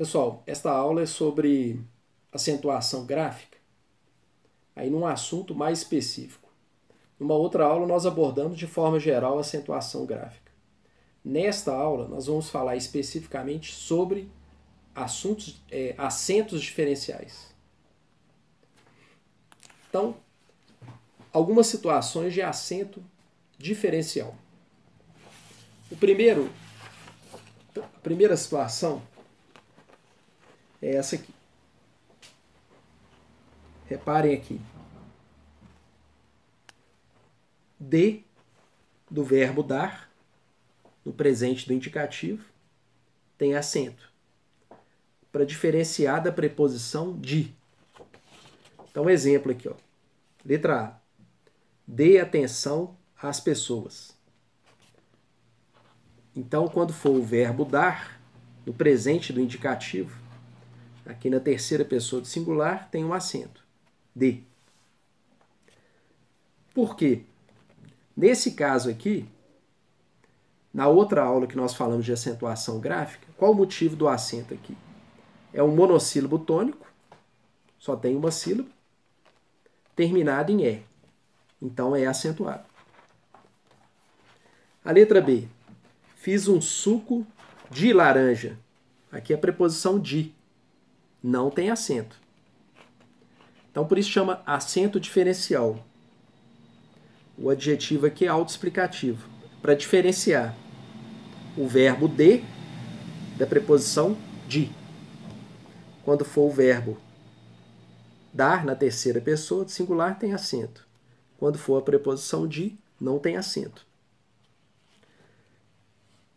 Pessoal, esta aula é sobre acentuação gráfica, aí num assunto mais específico. Numa outra aula nós abordamos de forma geral a acentuação gráfica. Nesta aula nós vamos falar especificamente sobre acentos diferenciais. Então, algumas situações de acento diferencial. A primeira situação é essa aqui. Reparem aqui. De do verbo dar, no presente do indicativo, tem acento, para diferenciar da preposição de. Então, exemplo aqui, ó. Letra A. Dê atenção às pessoas. Então, quando for o verbo dar, no presente do indicativo, aqui na terceira pessoa do singular, tem um acento. De. Por quê? Nesse caso aqui, na outra aula que nós falamos de acentuação gráfica, qual o motivo do acento aqui? É um monossílabo tônico, só tem uma sílaba, terminado em E. Então é acentuado. A letra B. Fiz um suco de laranja. Aqui é a preposição de. Não tem acento. Então por isso chama acento diferencial. O adjetivo aqui é autoexplicativo, para diferenciar o verbo de da preposição de. Quando for o verbo dar na terceira pessoa do singular, tem acento. Quando for a preposição de, não tem acento.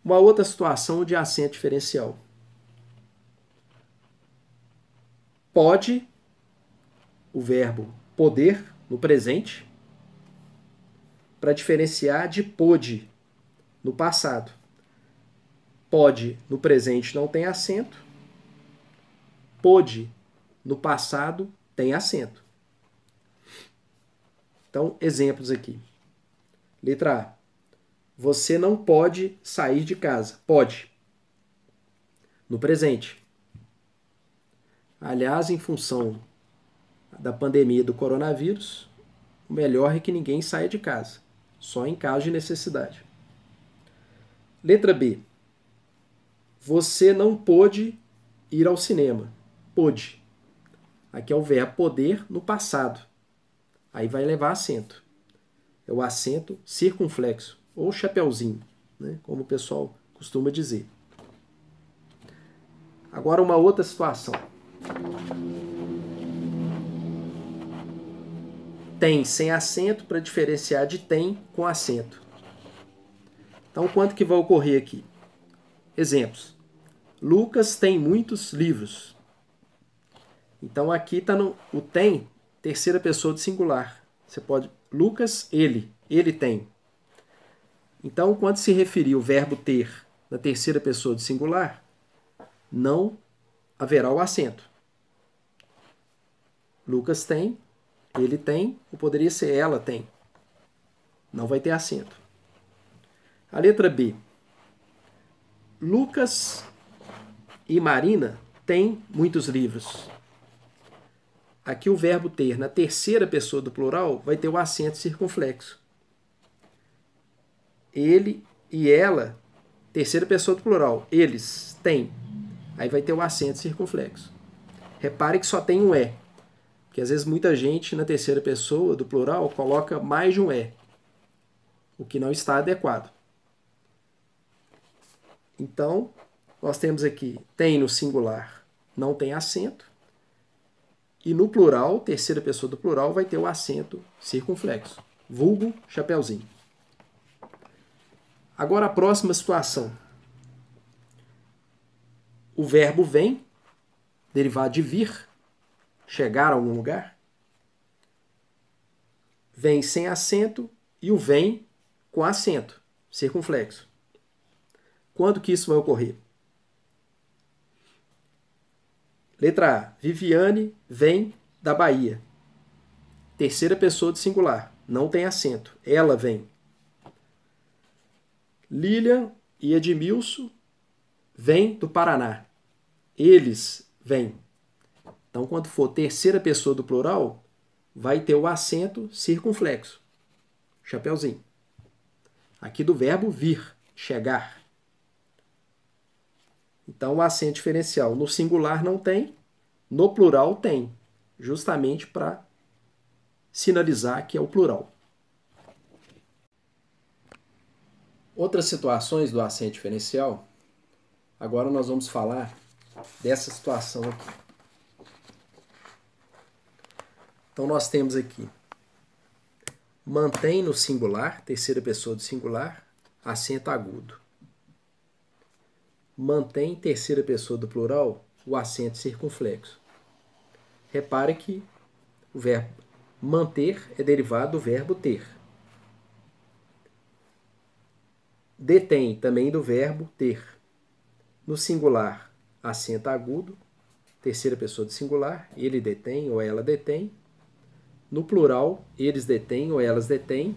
Uma outra situação de acento diferencial. Pode, o verbo poder, no presente, para diferenciar de pôde, no passado. Pode, no presente, não tem acento. Pôde, no passado, tem acento. Então, exemplos aqui. Letra A. Você não pode sair de casa. Pode. No presente. Aliás, em função da pandemia do coronavírus, o melhor é que ninguém saia de casa. Só em caso de necessidade. Letra B. Você não pôde ir ao cinema. Pôde. Aqui é o verbo poder no passado. Aí vai levar acento. É o acento circunflexo, ou chapeuzinho, né? Como o pessoal costuma dizer. Agora uma outra situação. Tem sem acento para diferenciar de tem com acento. Então, quanto que vai ocorrer aqui? Exemplos. Lucas tem muitos livros. Então, aqui está o tem, terceira pessoa do singular. Você pode... Lucas, ele tem. Então, quando se referir o verbo ter na terceira pessoa do singular, não haverá o acento. Lucas tem, ele tem, ou poderia ser ela tem. Não vai ter acento. A letra B. Lucas e Marina têm muitos livros. Aqui o verbo ter na terceira pessoa do plural vai ter o acento circunflexo. Ele e ela, terceira pessoa do plural, eles têm. Aí vai ter o acento circunflexo. Repare que só tem um E. Porque às vezes muita gente na terceira pessoa do plural coloca mais de um E. O que não está adequado. Então, nós temos aqui tem no singular, não tem acento. E no plural, terceira pessoa do plural, vai ter o acento circunflexo. Vulgo, chapeuzinho. Agora a próxima situação. O verbo vem, derivado de vir, chegar a algum lugar. Vem sem acento e o vem com acento, circunflexo. Quando que isso vai ocorrer? Letra A. Viviane vem da Bahia. Terceira pessoa do singular. Não tem acento. Ela vem. Lilian e Edmilson vêm do Paraná. eles vêm. Então, quando for terceira pessoa do plural, vai ter o acento circunflexo. Chapeuzinho. Aqui do verbo vir, chegar. Então, o acento diferencial no singular não tem, no plural tem, justamente para sinalizar que é o plural. Outras situações do acento diferencial, agora nós vamos falar dessa situação aqui. Então, nós temos aqui, mantém no singular, terceira pessoa do singular, acento agudo. Mantém terceira pessoa do plural, o acento circunflexo. Repare que o verbo manter é derivado do verbo ter. Detém também do verbo ter. No singular, acento agudo, terceira pessoa do singular, ele detém ou ela detém. No plural, eles detêm ou elas detêm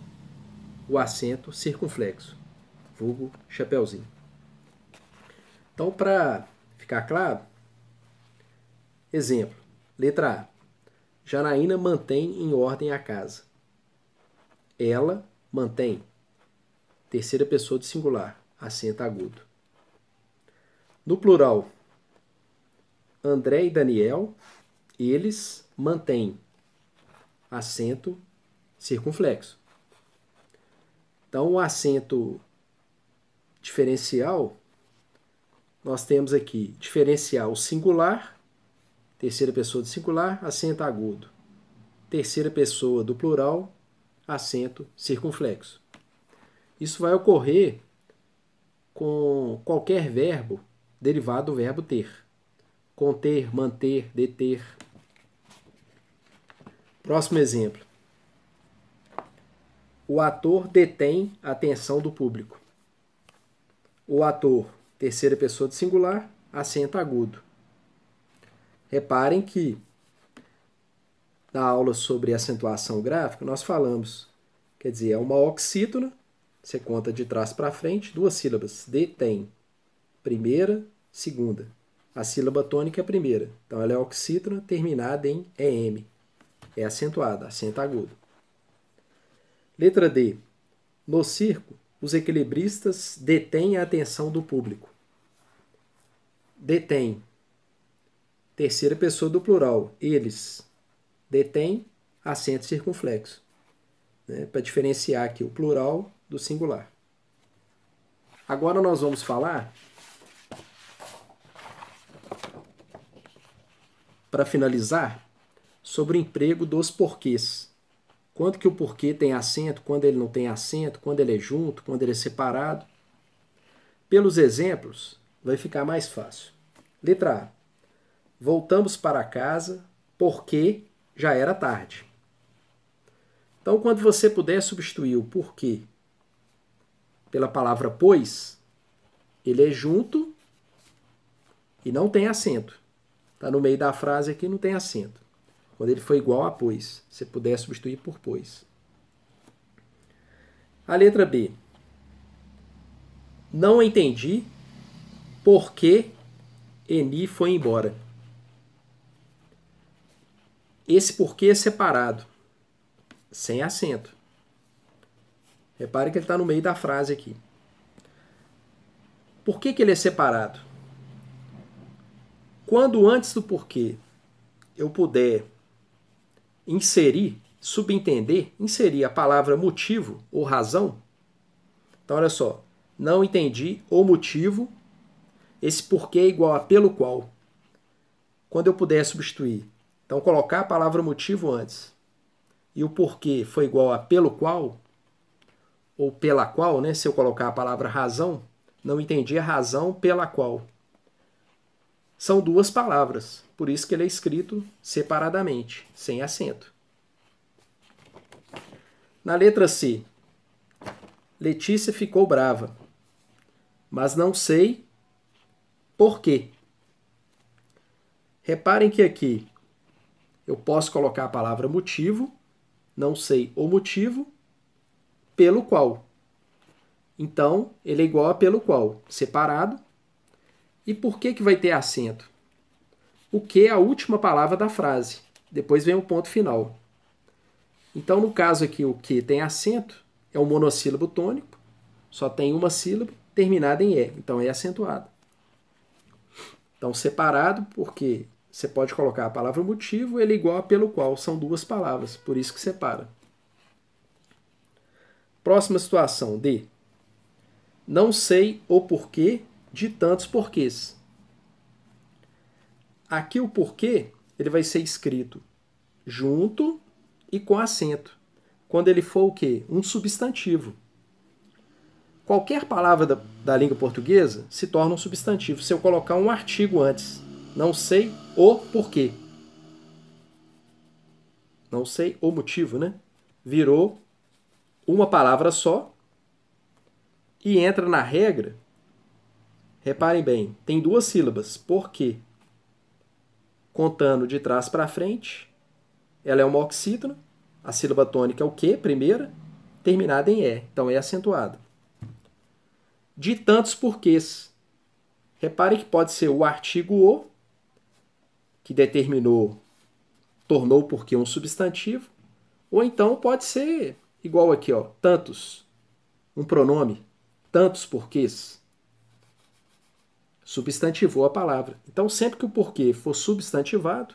o acento circunflexo, vulgo chapeuzinho. Então, para ficar claro, exemplo, letra A. Janaína mantém em ordem a casa. Ela mantém, terceira pessoa do singular, acento agudo. No plural, André e Daniel, eles mantêm, acento circunflexo. Então, o acento diferencial, nós temos aqui diferencial singular, terceira pessoa do singular, acento agudo. Terceira pessoa do plural, acento circunflexo. Isso vai ocorrer com qualquer verbo derivado do verbo ter. Conter, manter, deter. Próximo exemplo. O ator detém a atenção do público. O ator, terceira pessoa do singular, acento agudo. Reparem que na aula sobre acentuação gráfica nós falamos, quer dizer, é uma oxítona, você conta de trás para frente, duas sílabas, detém, primeira, segunda. A sílaba tônica é a primeira, então ela é oxítona terminada em EM, é acentuada, acento agudo. Letra D. No circo, os equilibristas detêm a atenção do público. Detém, terceira pessoa do plural, eles. Detém, acento circunflexo, né, para diferenciar aqui o plural do singular. Agora nós vamos falar, para finalizar, sobre o emprego dos porquês. Quando que o porquê tem acento, quando ele não tem acento, quando ele é junto, quando ele é separado. Pelos exemplos, vai ficar mais fácil. Letra A. Voltamos para casa porque já era tarde. Então, quando você puder substituir o porquê pela palavra pois, ele é junto e não tem acento. Está no meio da frase aqui, não tem acento. Quando ele for igual a pois, você puder substituir por pois. A letra B. Não entendi por que Eni foi embora. Esse porquê é separado, sem acento. Repare que ele está no meio da frase aqui. Por que ele é separado? Quando antes do porquê eu puder inserir, subentender, inserir a palavra motivo ou razão, então olha só, não entendi o motivo, esse porquê é igual a pelo qual. Quando eu puder substituir, então colocar a palavra motivo antes e o porquê foi igual a pelo qual, ou pela qual, né? Se eu colocar a palavra razão, não entendi a razão pela qual. São duas palavras, por isso que ele é escrito separadamente, sem acento. Na letra C, Letícia ficou brava, mas não sei por quê. Reparem que aqui eu posso colocar a palavra motivo, não sei o motivo, pelo qual. Então, ele é igual a pelo qual, separado. E por que vai ter acento? o que é a última palavra da frase. Depois vem o ponto final. Então, no caso aqui, o que tem acento é um monossílabo tônico, só tem uma sílaba terminada em E, então é acentuado. Então, separado, porque você pode colocar a palavra motivo, ele é igual a pelo qual, são duas palavras, por isso que separa. Próxima situação, D. Não sei o porquê de tantos porquês. Aqui o porquê, ele vai ser escrito junto e com acento. Quando ele for o quê? Um substantivo. Qualquer palavra da língua portuguesa se torna um substantivo se eu colocar um artigo antes. Não sei o porquê. Não sei o motivo, né? Virou uma palavra só e entra na regra. Reparem bem, tem duas sílabas. Porquê? Contando de trás para frente, ela é uma oxítona. A sílaba tônica é o que, primeira, terminada em E, então é acentuada. De tantos porquês. Reparem que pode ser o artigo o, que determinou, tornou o porquê um substantivo, ou então pode ser igual aqui, ó, tantos, um pronome, tantos porquês. Substantivou a palavra. Então, sempre que o porquê for substantivado,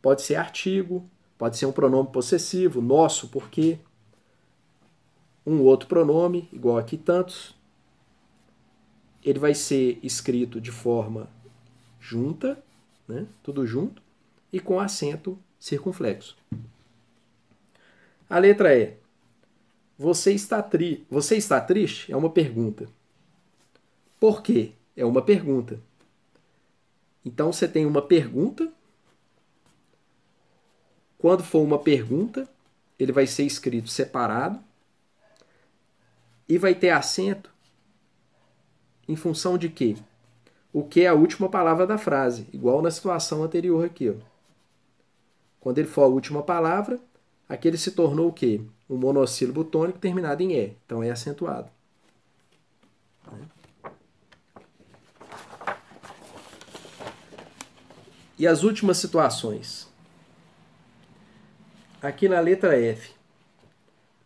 pode ser artigo, pode ser um pronome possessivo, nosso porquê, um outro pronome, igual aqui tantos. Ele vai ser escrito de forma junta, né? Tudo junto, e com acento circunflexo. A letra E. Você está triste? É uma pergunta. Por quê? É uma pergunta. Então você tem uma pergunta. Quando for uma pergunta, ele vai ser escrito separado e vai ter acento em função de quê? O que é a última palavra da frase, igual na situação anterior aqui. Ó. Quando ele for a última palavra, aqui ele se tornou o quê? Um monossílabo tônico terminado em E. Então é acentuado. E as últimas situações? Aqui na letra F.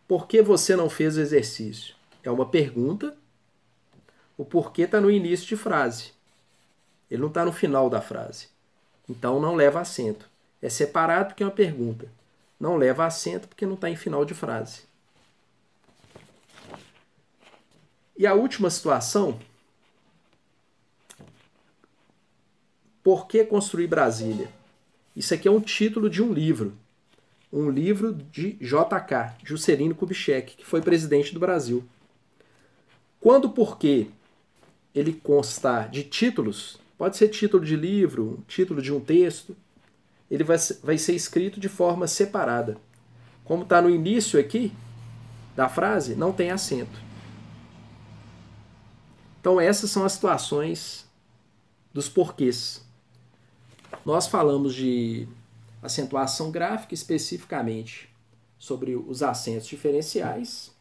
Por que você não fez o exercício? É uma pergunta. O porquê está no início de frase. Ele não está no final da frase. Então não leva acento. É separado porque é uma pergunta. Não leva acento porque não está em final de frase. E a última situação. Por que construir Brasília? Isso aqui é um título de um livro. Um livro de J.K., Juscelino Kubitschek, que foi presidente do Brasil. Quando o porquê ele constar de títulos, pode ser título de livro, título de um texto, ele vai ser escrito de forma separada. Como está no início aqui da frase, não tem acento. Então essas são as situações dos porquês. Nós falamos de acentuação gráfica especificamente sobre os acentos diferenciais.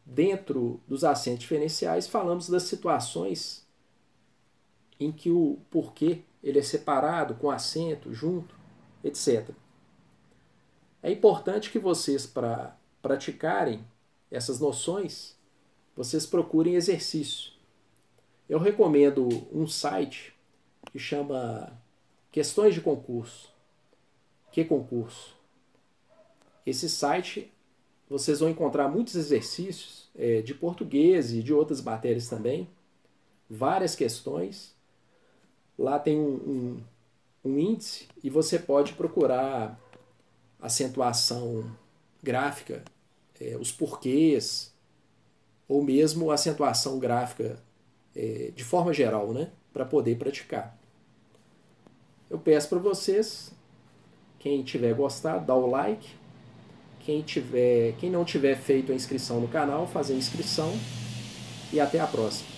Dentro dos acentos diferenciais, falamos das situações em que o porquê ele é separado, com acento, junto, etc. É importante que vocês, para praticarem essas noções, vocês procurem exercício. Eu recomendo um site que chama Questões de Concurso. Que concurso? Esse site vocês vão encontrar muitos exercícios de português e de outras matérias também, várias questões. Lá tem um índice e você pode procurar acentuação gráfica, os porquês, ou mesmo acentuação gráfica de forma geral, né, para poder praticar. Eu peço para vocês, quem tiver gostado, dá o like. Quem não tiver feito a inscrição no canal, fazer a inscrição. E até a próxima.